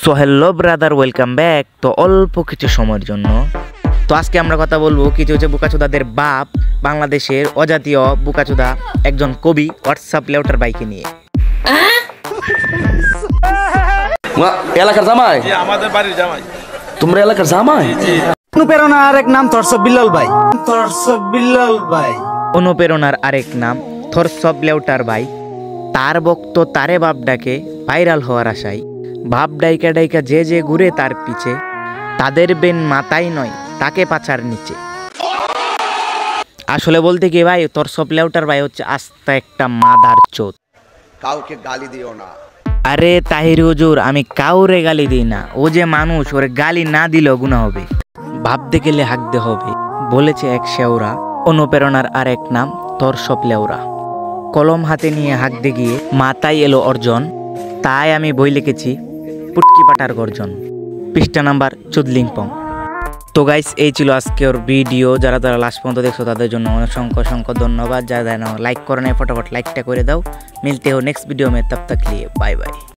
So hello brother, welcome back. তো অল্প কিছু সময়ের জন্য তো আজকে আমরা কথা বলবো কিছু হচ্ছে বুকাচোদাদের বাপ, বাংলাদেশের অজাতীয় বুকাচোদা একজন কবি হোয়াটসঅ্যাপ লেউটার বাইকে নিয়ে। এলাকার জামাই? আমাদের বাড়ির জামাই। তোমরা এলাকার জামাই? অনুপ্রেরণার আরেক নাম থরসব বিল্লাল ভাই। থরসব বিল্লাল ভাই অনুপ্রেরণার আরেক নাম থরসব লেউটার ভাই। তার বক্ত তারে বাপ ডাকে ভাইরাল হওয়ার আশায় বাপ ডাইকা ডাইকা যে যে ঘুরে তার পিছে, তাদের বেন মাথায় নয় তাকে পাছার নিচে। আসলে বলতে কি ভাই, থরসব লেউটার ভাই হচ্ছে আস্তা একটা মাদার চোদ। কাউকে গালি দিও না। আরে তাহির হুজুর, আমি কাউরে গালি দিই না। ও যে মানুষ, ওরে গালি না দিলেও গুনাহ হবে, ভাবতে গেলে হাঁকতে হবে, বলেছে এক শেওরা। অনুপ্রেরণার আরেক নাম থরসব লেউরা। কলম হাতে নিয়ে হাঁকতে গিয়ে মাথায় এলো অর্জন, তাই আমি বই লিখেছি পুটকি পাটার গর্জন। পৃষ্ঠা নাম্বার 14। তো গাইস, এই ছিল আজকের ভিডিও। যারা যারা লাস্ট পর্যন্ত দেখছো তাদের জন্য অসংখ্য অসংখ্য ধন্যবাদ। যারা যারা লাইক করে নাই ফটাফট লাইকটা করে দাও। মিলতে হো নেক্সট वीडियो में, तब तक लिए बाय बाय।